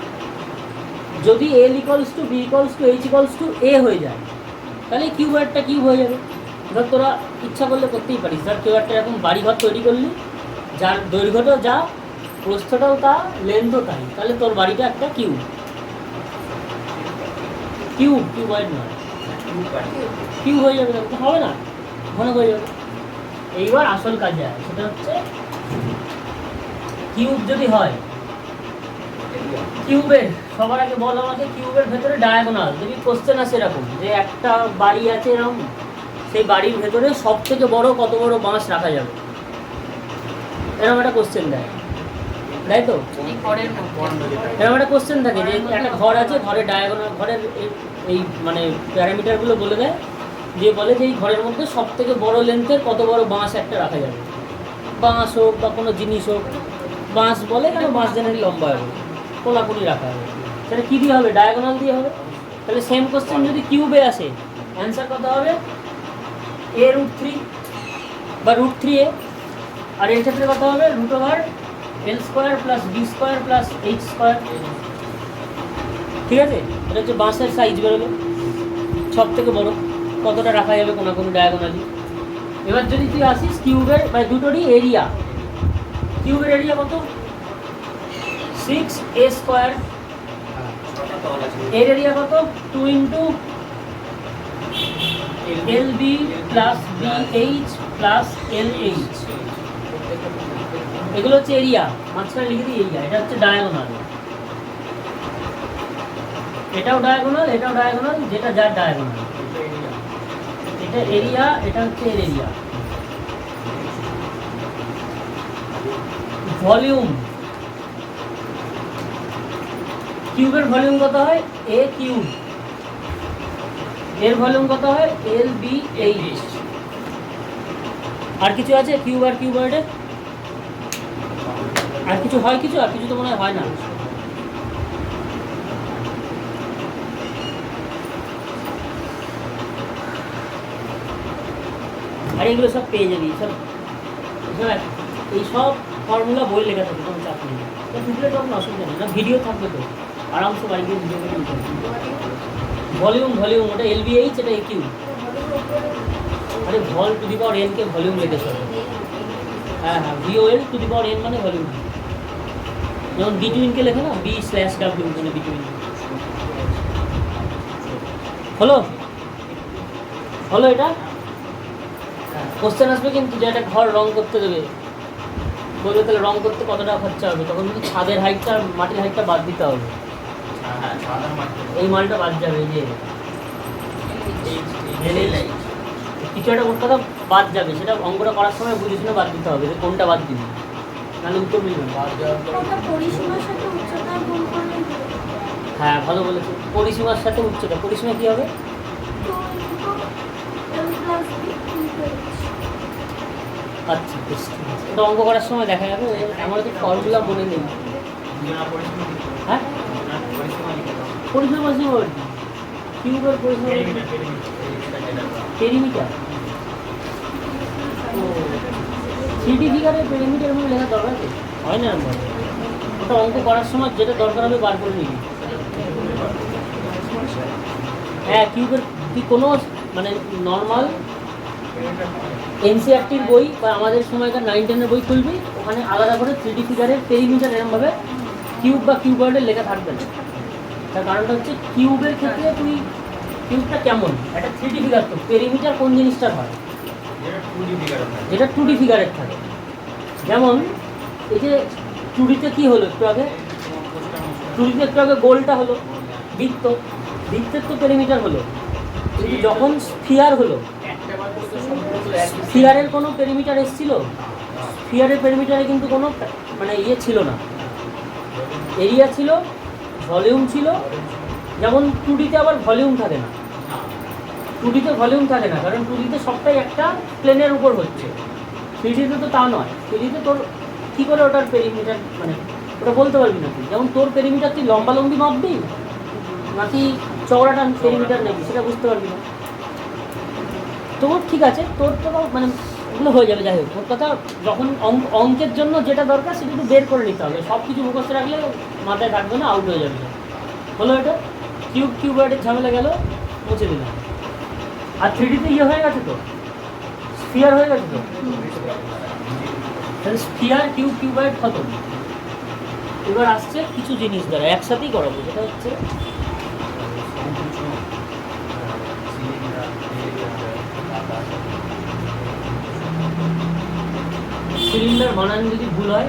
যদি L equals to B equals to H equals to A হয়ে যায়, তাহলে কিউবয়েডটা কিউব হয়ে যাবে। ধর তোরা ইচ্ছা করলে করতেই পারিস। ধর কেউ একটা এরকম বাড়িঘর তৈরি করলি, যার দৈর্ঘ্যটাও যা, প্রস্থটাও তা, লেন্থও তাই, তাহলে তোর বাড়িটা একটা কিউব। কিউব, কিউবয়েড নয়, কিউব হয়ে যাবে। হবে না, ঘন হয়ে যাবে। এইবার আসল কাজে হয়, সেটা হচ্ছে কিউব যদি হয়, কিউবের সবার আগে বল আমাকে, কিউবের ভেতরে ডায়াগোনাল যদি কোশ্চেন আসে এরকম, যে একটা বাড়ি আছে এরকম, সেই বাড়ির ভেতরে সব থেকে বড় কত বড় বাঁশ রাখা যাবে, এরকম একটা কোশ্চেন দেয়, তাই তো? এরকম একটা কোশ্চেন থাকে যে একটা ঘর আছে, ঘরের ডায়াগোনাল, ঘরের এই মানে প্যারামিটারগুলো বলে দেয়, দিয়ে বলে যে এই ঘরের মধ্যে সব থেকে বড় লেন্থের কত বড় বাঁশ একটা রাখা যাবে। বাঁশ হোক বা কোনো জিনিস হোক, বাঁশ বলে কেন, বাঁশ জেনারেলি লম্বা হবে, কোলাকুলি রাখা হবে, সেটা কী দিয়ে হবে, ডায়াগোনাল দিয়ে হবে। তাহলে সেম কোশ্চেন যদি কিউবে আসে, অ্যান্সার কত হবে, এ রুট থ্রি বা রুট থ্রি এ। আর এর ক্ষেত্রে কত হবে, root over L square plus B square plus H square. ঠিক আছে, এটা হচ্ছে বাঁশের সাইজ বেরোলো সব থেকে বড়, কতটা রাখা যাবে কোনো ডায়াগোনালি। এবার যদি তুই আসিস কিউবের বা দুটোরই এরিয়া, কিউবের এরিয়া কত, 6a স্কোয়ার, এর এরিয়া কত, 2 into L B plus B H plus L H. এগুলো হচ্ছে এরিয়া, মাঝখানে লিখে দিই এরিয়া। এটা হচ্ছে ডায়াগোনাল, এটাও ডায়াগোনাল, এটাও ডায়াগোনাল, যেটা যার ডায়াগোনাল। এটা এরিয়া, এটা হচ্ছে এর এরিয়া। ভলিউম, কিউবের ভলিউম কত হয়, এ কিউব, এর ভলিউম কত হয়, এল বি এইচ। আর কিছু আছে কিউব আর কিউবয়েডে? আর কিছু হয়, কিছু আর কিছু তো মনে হয় না। আর এগুলো সব পেয়ে যাবি, সব এই সব ফর্মুলা বই লেখা থাকে, কোনো চাপ নেই। টুকলে তখন অসুবিধা নেই, না ভিডিও থাকবে তো, আরামসে বাড়ি গিয়ে ভিডিও করে নিতে হবে। ভলিউম, ভলিউম ওটা এল বি এইচ, এটা এ কিউ। আরে ভল to the power N K volume লেগেছে। হ্যাঁ হ্যাঁ, VOL to the power N মানে ভলিউম। যেমন বিটুইনকে লেখে না, বি/ডাব্লিউ মানে বিটুইন। হলো, হলো এটা। কোশ্চেন আসবে কিন্তু, যে একটা ঘর রং করতে দেবে, বলবে তাহলে রং করতে কত টাকা খরচা হবে, তখন কিন্তু ছাদের হাইটটা আর মাটির হাইটটা বাদ দিতে হবে। এই মালটা বাদ যাবে, এই যে কিছু একটা কথা বাদ যাবে, সেটা অঙ্কটা করার সময় বুঝে শুনে বাদ দিতে হবে যে কোনটা বাদ দিবি, নাহলে উত্তর মিলবে না। ওটা পরিসীমার সাথে উচ্চতা গুণ করলে হবে। হ্যাঁ ভালো বলেছো, পরিসীমার সাথে উচ্চতা, পরিসীমা কী হবে? তো L plus B equals আচ্ছা বেশ ঠিক আছে, ওটা অঙ্ক করার সময় দেখা যাবে, আমার তো ফর্মুলা মনে নেই। হ্যাঁ পরিসীমা কিউবের পরিসীমা পেরিমিটার, ও 3D ফিগারের পেরিমিটার মধ্যে লেখা দরকার আছে? হয় না এরকম, ওটা অঙ্ক করার সময় যেটা দরকার হবে বার করে নিবি। হ্যাঁ কিউবের কি কোনো মানে নর্মাল এনসিআরটির বই বা আমাদের সময়কার 9-10-এর বই খুলবি, ওখানে আলাদা করে 3D ফিগারের পেরিমিটার এরকমভাবে কিউব বা কিউবয়েডের লেখা থাকবে না। তার কারণটা হচ্ছে কিউবের ক্ষেত্রে তুই কিউবটা কেমন একটা 3D ফিগার, তো পেরিমিটার কোন জিনিসটা হয় যেটা 2D ফিগারের থাকে। যেমন এই যে 2Dতে কী হলো একটু আগে, 2Dতে একটু আগে গোলটা হলো বৃত্ত, বৃত্তের তো পেরিমিটার হলো, কিন্তু যখন স্ফিয়ার হলো স্ফিয়ারের কোনো পেরিমিটার এসেছিল? স্ফিয়ারের পেরিমিটারে কিন্তু কোনো মানে ইয়ে ছিল না, এরিয়া ছিল, ভলিউম ছিল। যেমন 2Dতে আবার ভলিউম থাকে না, 2Dতে ভলিউম থাকে না, কারণ 2Dতে সবটাই একটা প্লেনের উপর হচ্ছে। 3Dতে তো তা নয়, 3Dতে তোর কী করে ওটার পেরিমিটার মানে ওটা বলতে পারবি না তুই। যেমন তোর পেরিমিটার তুই লম্বালম্বি মাপবি নাকি চওড়াটা পেরিমিটার নেবি সেটা বুঝতে পারবি না। তোর ঠিক আছে, তোর তো মানে এগুলো হয়ে যাবে। যাই হোক, ওর কথা যখন অঙ্কের জন্য যেটা দরকার সেটা একটু বের করে নিতে হবে, সব কিছু মুখস্থ রাখলে মাথায় থাকবে না, আউট হয়ে যাবে। হলো এটা কিউবয়েডের ঝামেলা গেল, মুছে দিলাম। আর 3Dতে ইয়ে হয়ে গেছে তো, স্ফিয়ার হয়ে গেছে তো, তাহলে স্ফিয়ার কিউবয়েড খতম। এবার আসছে কিছু জিনিস দ্বারা একসাথেই করাবো, যেটা হচ্ছে সিলিন্ডার বানান যদি ভুল হয়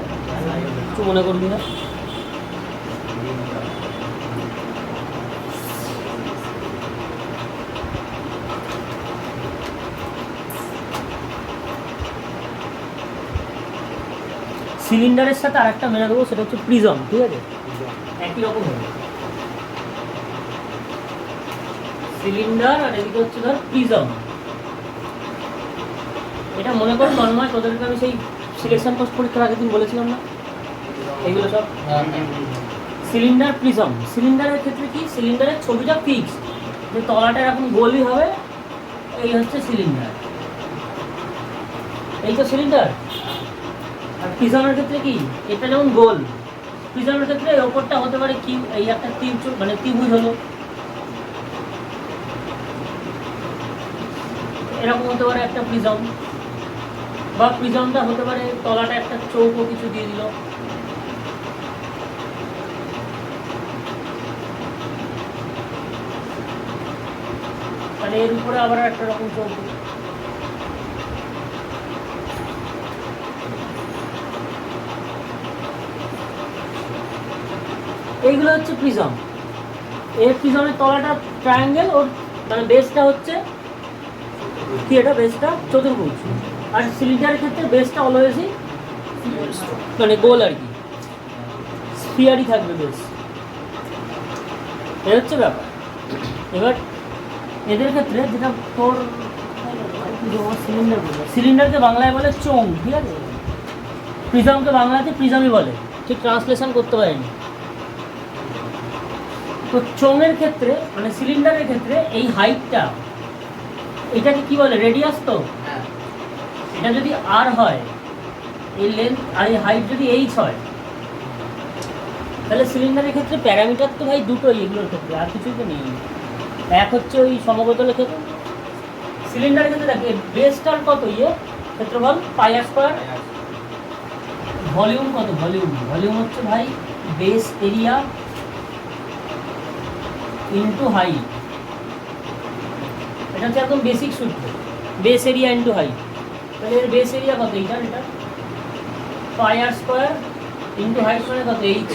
কিছু মনে করবি না। সিলিন্ডারের সাথে আরেকটা মেনে দেবো, সেটা হচ্ছে প্রিজম, ঠিক আছে? একই রকম হবে সিলিন্ডার, আর এদিকে হচ্ছে ধর প্রিজম। এটা মনে করো তন্ময়, তোদেরকে আমি সেই সিলেকশন পোস্ট পরীক্ষার আগের দিন বলেছিলাম না এইগুলো সব। সিলিন্ডার প্রিজম, সিলিন্ডারের ক্ষেত্রে কি সিলিন্ডারের ছবিটা ফিক্স, যে তলাটা এরকম গোলই হবে, এই হচ্ছে সিলিন্ডার, এই তো সিলিন্ডার। আর প্রিজমের ক্ষেত্রে কি এটা যেমন গোল, প্রিজমের ক্ষেত্রে এই ওপরটা হতে পারে কি এই একটা মানে ত্রিভুজ হলো, এরকম হতে পারে একটা প্রিজম, বা প্রিজমটা হতে পারে তলাটা একটা চৌকো কিছু দিয়ে দিল। তাহলে এর উপরে আবার একটা রকম চৌকো। এইগুলো হচ্ছে প্রিজম। এর প্রিজমের তলাটা ট্রায়াঙ্গেল, ওর মানে বেসটা হচ্ছে কি, এটা বেসটা চতুর্ভুজ। আর সিলিন্ডারের ক্ষেত্রে বেসটা অলওয়েজই মানে গোল আর কি, স্ফিয়ারই থাকবে বেস। এ হচ্ছে ব্যাপার। এবার এদের ক্ষেত্রে যেটা তোর সিলিন্ডার বলে, সিলিন্ডারকে বাংলায় বলে চোঙ, ঠিক আছে? প্রিজমকে বাংলাতে প্রিজমই বলে, ঠিক ট্রান্সলেশন করতে পারিনি। তো চোঙের ক্ষেত্রে মানে সিলিন্ডারের ক্ষেত্রে এই হাইটটা, এটাকে কি বলে রেডিয়াস, তো এটা যদি আর হয়, এই লেন্থ আর এই হাইট যদি এইচ হয়, তাহলে সিলিন্ডারের ক্ষেত্রে প্যারামিটার তো ভাই দুটোই, এগুলোর ক্ষেত্রে আর কিছুই তো নেই। এক হচ্ছে ওই সমবোতলের ক্ষেত্রে, সিলিন্ডারের ক্ষেত্রে দেখে বেসটার কত ইয়ে ক্ষেত্রফল πr², ভলিউম কত, ভলিউম হচ্ছে ভাই বেস এরিয়া ইন্টু হাইট। এটা হচ্ছে একদম বেসিক সূত্র, বেস এরিয়া ইন্টু হাইট। তাহলে এর বেস এরিয়া কত, এটা πr² ইন্টু হাইট মানে কত, এইচ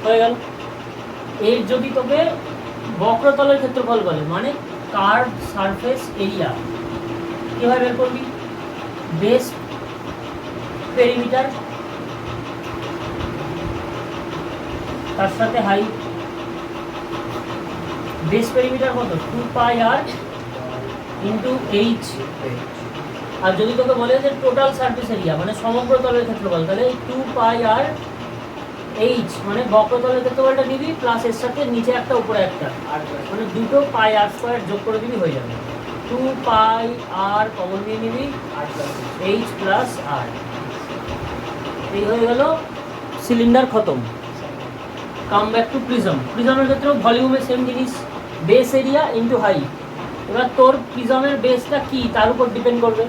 হয়ে গেল। এর যদি তোকে বক্রতলের ক্ষেত্রফল বলে, মানে কার্ভ সারফেস এরিয়া কীভাবে বের করবি? বেস পেরিমিটার তার সাথে হাইট। বেস পেরিমিটার কত? 2πr into H. আর যদি তোকে বলে যে টোটাল সারফেস এরিয়া মানে সমগ্র তলের ক্ষেত্রফল, তাহলে 2πr এইচ মানে বক্রতলের ক্ষেত্রফলটা নিবি প্লাস এর সাথে নিচে একটা উপরে একটা, মানে দুটো পাই আর স্কোয়ার যোগ করে দিবি, হয়ে যাবে 2πr কমন নিয়ে নিবি এইচ প্লাস আর। এই হয়ে গেল সিলিন্ডার খতম। Come back to prism. প্রিজমের ক্ষেত্রেও ভলিউমের সেম জিনিস, বেস এরিয়া ইন্টু হাইট। এবার তোর প্রিজমের বেসটা কি তার উপর ডিপেন্ড করবে।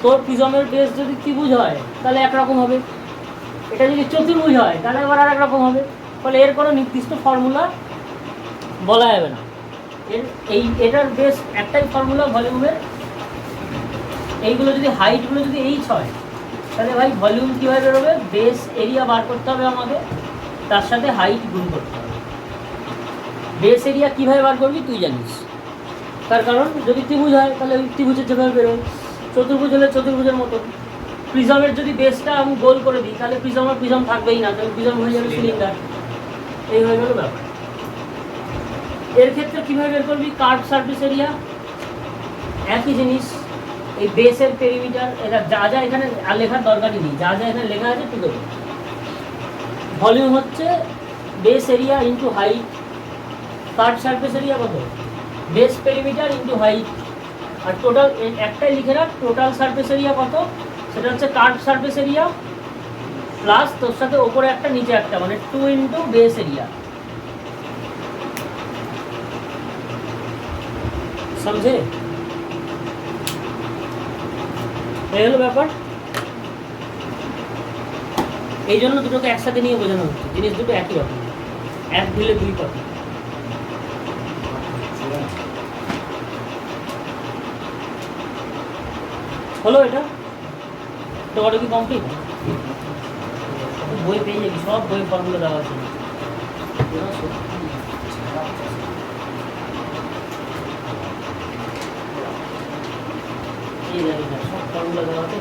তোর প্রিজমের বেস যদি ত্রিভুজ হয় তাহলে একরকম হবে, এটা যদি চতুর্ভুজ হয় তাহলে এবার আর একরকম হবে। ফলে এর কোনো নির্দিষ্ট ফর্মুলা বলা যাবে না। এটার বেস একটাই ফর্মুলা ভলিউমের। এইগুলো যদি হাইটগুলো যদি এইচ হয় তাহলে ভাই ভলিউম কীভাবে বেরোবে? বেস এরিয়া বার করতে হবে আমাকে, তার সাথে হাইট গুণ করতে হবে। বেস এরিয়া কীভাবে বার করবি তুই জানিস, তার কারণ যদি ত্রিভুজ হয় তাহলে ওই ত্রিভুজের যেভাবে বেরোয়, চতুর্ভুজ হলে চতুর্ভুজের মতো। প্রিজমের যদি বেসটা আমি গোল করে দিই তাহলে প্রিজম থাকবেই না, তাহলে প্রিজম হয়ে যাবে সিলিন্ডার। এই হয়ে গেল ব্যাপার। এর ক্ষেত্রে কীভাবে বের করবি? কার্ভ সারফেস এরিয়া একই জিনিস, এই বেসের পেরিমিটার। এটা যা যা এখানে আর লেখার দরকারই নেই, যা যা এখানে লেখা আছে তুই দেবো। ভলিউম হচ্ছে base area into height. Curve surface area কত? Base perimeter into height. আর টোটাল একটাই লিখে রাখ, টোটাল সারফেস এরিয়া কত? সেটা হচ্ছে কার্ভ সারফেস এরিয়া প্লাস তোর সাথে ওপরে একটা নিচে একটা, মানে 2 ইন্টু বেস এরিয়া। समझे? এই হলো ব্যাপার। এই জন্য দুটোকে একসাথে নিয়ে বোঝানো হচ্ছে, জিনিস দুটো একই রকম, এক দিলে দুই কথা। হলো এটা তো কি কমপ্লিট? বই পেয়ে যাবি, সব বই ফর্মুলা দেওয়া আছে। সব ফর্মুলা দেওয়া আছে,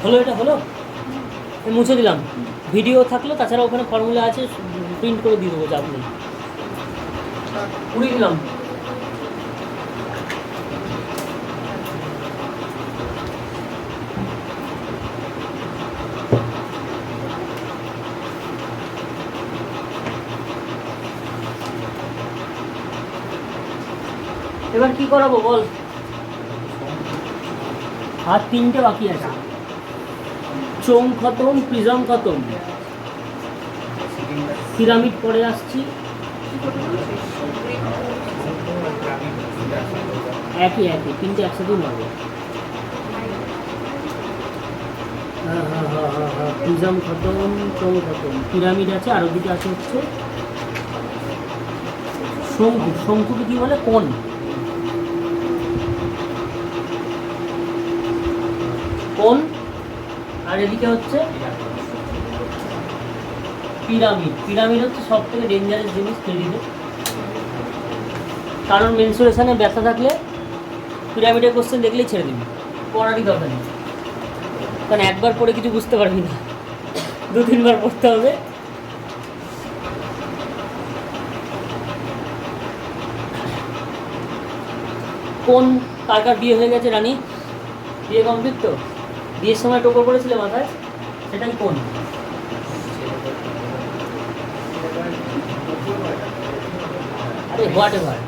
হলো এটা হলো। মুছে দিলাম, ভিডিও থাকলো, তাছাড়া ওখানে ফর্মুলা আছে, প্রিন্ট করে দিয়ে দেবো, চাপ নেই। উড়িয়ে দিলাম। এবার কি করাবো বল? আর তিনটে বাকি আছে, চোং খতম, প্রিজম খতম, পিরামিড পরে আসছি। একই তিনটে একসাথেই মারবো। হ্যাঁ, প্রিজম খতম, চোং খতম, পিরামিড আছে, আরো দুটো আছে হচ্ছে শঙ্কু। শঙ্কুকে কি বলে? কোণ। কোণ। আর এদিকে হচ্ছে পিরামিড। পিরামিড হচ্ছে সব থেকে ডেঞ্জারাস জিনিস থ্রিডিতে, কারণ মেনসুরেশনে ব্যথা থাকলে পিরামিডের কোশ্চেন দেখলেই ছেড়ে দিবি, পড়ারই দরকার নেই। কারণ একবার পড়ে কিছু বুঝতে পারবি না, 2-3 বার পড়তে হবে। কোন কার কার বিয়ে হয়ে গেছে? রানী বিয়ে কমপ্লিট তো? বিয়ের সময় টোপর পড়েছিলে মাথায়, সেটাই কোন। আরে হোয়াট এভার,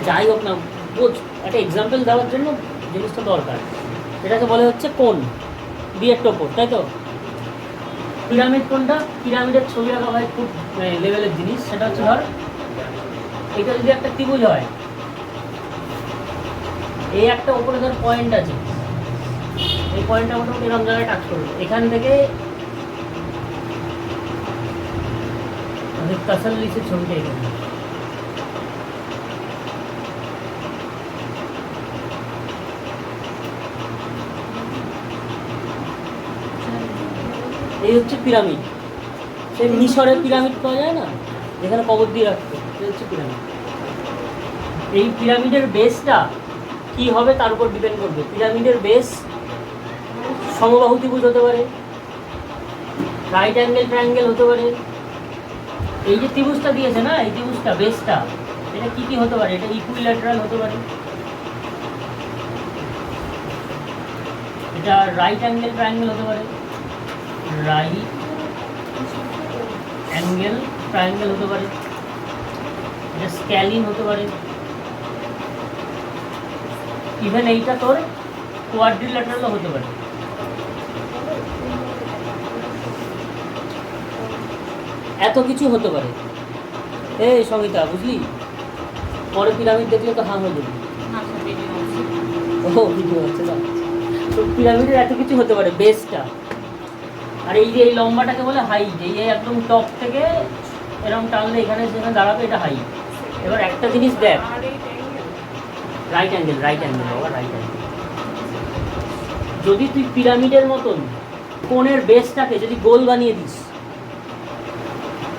যাই হোক না, বোঝ, একটা এক্সাম্পল দেওয়ার জন্য জিনিসটা দরকার। এটাকে বলে হচ্ছে কোন, বিয়ের টোপর, তাই তো? পিরামিড কোনটা? পিরামিডের ছবি আঁকা হয় খুব লেভেলের জিনিস। সেটা হচ্ছে ধর এটা যদি একটা ত্রিভুজ হয়, এই একটা উপরে ধর পয়েন্ট আছে, এই পয়েন্টটা মোটামুটি এরকম জায়গায় টাচ করবে। এখান থেকে তাসাল্লিসের ছবিটা এখানে, এই হচ্ছে পিরামিড। সেই মিশরের পিরামিড পাওয়া যায় না, যেখানে কবর দিয়ে রাখতো, এই হচ্ছে পিরামিড। এই পিরামিডের বেসটা কি হবে তার উপর ডিপেন্ড করবে। পিরামিডের বেস সমবাহু ত্রিভুজ হতে পারে, রাইট অ্যাঙ্গেল ট্রায়াঙ্গেল হতে পারে। এই যে ত্রিভুজটা দিয়েছে না, এই ত্রিভুজটা বেসটা, এটা কি কি হতে পারে? এটা ইকুইল্যাটারাল হতে পারে, এটা রাইট অ্যাঙ্গেল ট্রায়াঙ্গেল হতে পারে, রাইট অ্যাঙ্গেল ট্রায়াঙ্গেল হতে পারে, এটা স্ক্যালিন হতে পারে, ইভেন এইটা তোর কোয়াড্রিল্যাটারালও হতে পারে। এত কিছু হতে পারে। এই সঙ্গীতা, বুঝলি? পরে পিরামিড দেখলে তো হাঁ হয়ে যাবে। ও ভিডিও হচ্ছে না। তো পিরামিডের এত কিছু হতে পারে, বেসটা। আর এই যে এই লম্বাটাকে বলে হাইট। এই একদম টপ থেকে এরকম টানলে এখানে যেখানে দাঁড়াবে, এটা হাইট। এবার একটা জিনিস দেখ, রাইট অ্যাঙ্গেল, রাইট অ্যাঙ্গেল বাবা, রাইট অ্যাঙ্গেল। যদি তুই পিরামিডের মতন কোণের বেসটাকে যদি গোল বানিয়ে দিস,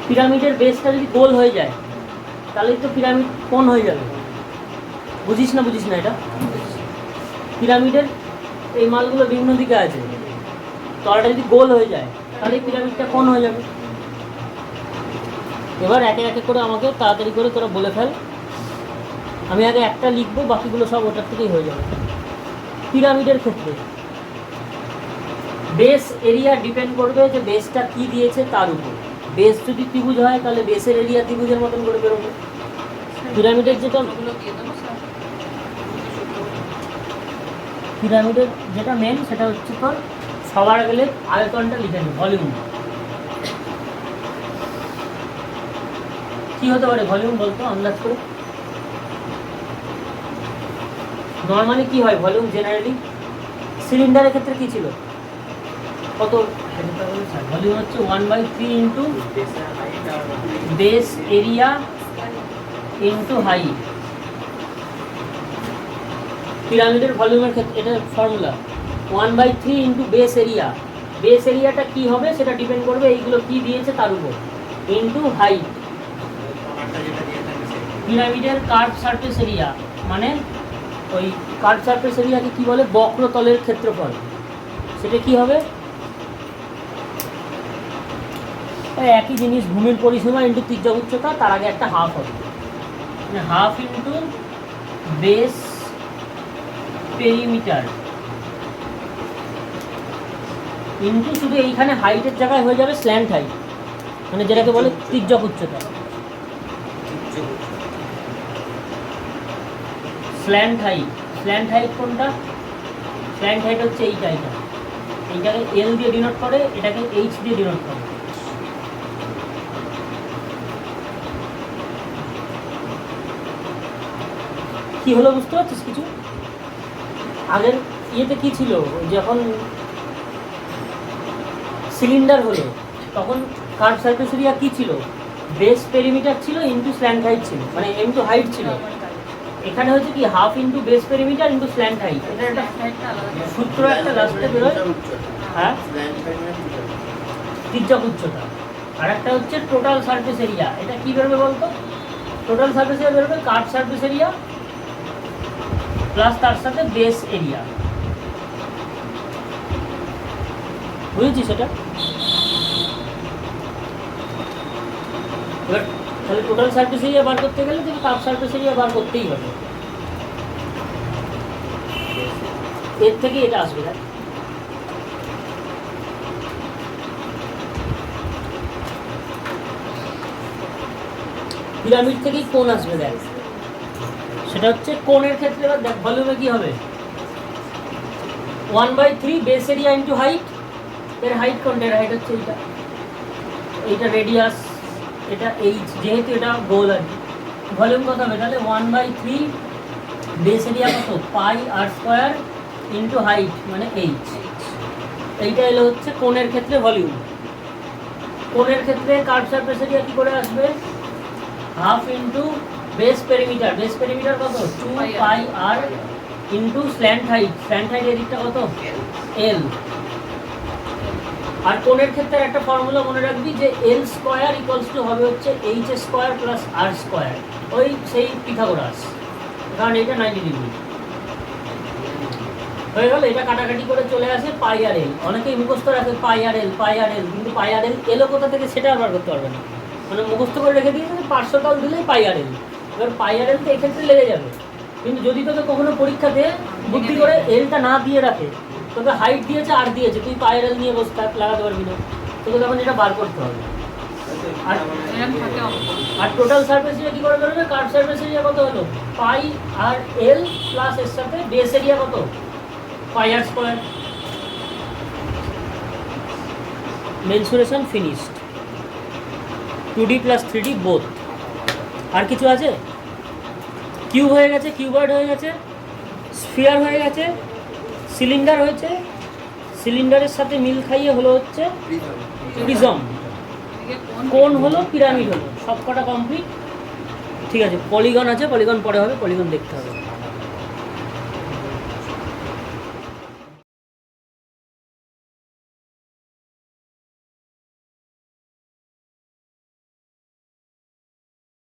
পিরামিডের বেসটা যদি গোল হয়ে যায়, তাহলে তো পিরামিড কোণ হয়ে যাবে। বুঝিস না এটা? পিরামিডের এই মালগুলো বিভিন্ন দিকে আছে, তলাটা যদি গোল হয়ে যায় তাহলে পিরামিডটা কোণ হয়ে যাবে। এবার একে একে করে আমাকে তাড়াতাড়ি করে তোরা বলে ফেল। আমি আগে একটা লিখবো, বাকিগুলো সব ওটার থেকেই হয়ে যাবে। পিরামিডের ক্ষেত্রে বেস এরিয়া ডিপেন্ড করবে যে বেসটা কি দিয়েছে তার উপর। বেস যদি ত্রিভুজ হয় তাহলে বেসের এরিয়া ত্রিভুজের মতন করে বেরোবে। পিরামিডের যেটা মেন, সেটা হচ্ছে তোর সবার গেলে আয়তনটা লিখে নেবে, ভলিউম। কি হতে পারে ভলিউম বলতো আন্দাজ করে? নর্মালি কি হয় ভলিউম জেনারেলি? সিলিন্ডারের ক্ষেত্রে কি ছিল? কত? ভলিউম হচ্ছে 1/3 into base area into height. পিরামিডের ভলিউমের ক্ষেত্রে এটা formula 1/3 into base area. Base এরিয়াটা কি হবে সেটা ডিপেন্ড করবে এইগুলো কি দিয়েছে তার উপর, ইন্টু হাইট। পিরামিডের কার্ভ সারফেস এরিয়া, মানে ওই কার্ভ সারফেস এরিয়াকে কি বলে? বক্রতলের ক্ষেত্রফল। সেটা কি হবে? একই জিনিস, ভূমির পরিসীমা ইন্টু তির্যক উচ্চতা, তার আগে একটা হাফ হবে, মানে half into base perimeter into শুধু এইখানে হাইটের জায়গায় হয়ে যাবে স্ল্যান্ট হাইট, মানে যেটাকে বলে তির্যক উচ্চতা। স্ল্যান্ট হাইট কোনটা? স্ল্যান্ট হাইট হচ্ছে এইটাকে এল দিয়ে ডিনোট করে, এটাকে এইচ দিয়ে ডিনোট করে। কি হলো বুঝতে পারছিস কিছু? আগের ইয়েতে কি ছিল, যখন সিলিন্ডার হলো তখন কার্ভ সারফেস এরিয়া কি ছিল? বেস পেরিমিটার ছিল ইন্টু স্ল্যান্ট হাইট ছিল, মানে ইন্টু হাইট ছিল। এখানে হচ্ছে কি half into base perimeter into slant height. এটা একটা সূত্র একটা লাস্টে বেরোয়, হ্যাঁ, তির্যক উচ্চতা। আর একটা হচ্ছে টোটাল সারফেস এরিয়া। এটা কি বেরোবে বলতো? টোটাল সারফেস এরিয়া বেরোবে কার্ভ সারফেস এরিয়া প্লাস তার সাথে বেস এরিয়া। বুঝেছিস সেটা? এবার তাহলে টোটাল সারফেস এরিয়া বার করতে গেলে তুমি কার্ভ সারফেস এরিয়া বার করতেই হবে। এর থেকে এটা আসবে না। পিরামিড থেকেই কোণ আসবে, দেখ সেটা হচ্ছে কোণের ক্ষেত্রে। এবার দেখ ভলিউমে কি হবে? 1/3 বেস এরিয়া ইন্টু হাইট। এর হাইট কোনটা? এর হাইট হচ্ছে এইটা রেডিয়াস, এটা এইচ, যেহেতু এটা গোল আর কি। ভলিউম কত হবে তাহলে? 1/3 বেস এরিয়া কত? Pi r square into height, মানে এইচ। এইটা এলো হচ্ছে কোণের ক্ষেত্রে ভলিউম। কোণের ক্ষেত্রে কার্ভ সারফেস এরিয়া কি করে আসবে? Half into base perimeter. Base perimeter কত? 2 pi r into slant height. Slant height এদিকটা কত? এল। আর কোণের ক্ষেত্রে একটা ফর্মুলা মনে রাখবি যে এল স্কোয়ার ইকুয়ালস টু হবে হচ্ছে এইচ স্কোয়ার প্লাস আর স্কোয়ার, ওই সেই পিথাগোরাস, কারণ এটা 90 ডিগ্রি হয়ে গেল। এটা কাটাকাটি করে চলে আসে পাই আর এল। অনেকেই মুখস্থ রাখে পাই আর এল, কিন্তু পাই আর এল এলো কোথা থেকে সেটা আর বার করতে পারবে না, মানে মুখস্থ করে রেখে দিয়েছে যে পার্শ্বতল দিলেই পাই আর এল। এবার পাই আর এল তো এক্ষেত্রে লেগে যাবে, কিন্তু যদি তোকে কখনো পরীক্ষাতে বুদ্ধি করে এলটা না দিয়ে রাখে, তোকে হাইট দিয়েছে আর দিয়েছে, তুই পাই আর এল নিয়ে বসে থাক, লাগাতে পারবি না, তোকে তখন এটা বার করতে হবে। আর টোটাল সারফেস এরিয়া কী করে বেরোবে? কার্ভ সারফেস এরিয়া কত হলো? পাই আর এল প্লাস এর সাথে বেস এরিয়া কত? Pi r square. Mensuration finished, 2D plus 3D both. আর কিছু আছে? কিউব হয়ে গেছে, কিউবয়েড হয়ে গেছে, স্ফিয়ার হয়ে গেছে, সিলিন্ডার হয়েছে, সিলিন্ডারের সাথে মিল খাইয়ে হলো হচ্ছে প্রিজম, কোন হলো পিরামিড হলো, সব কটা কমপ্লিট। ঠিক আছে, পলিগন আছে, পলিগন পরে হবে, পলিগন দেখতে হবে।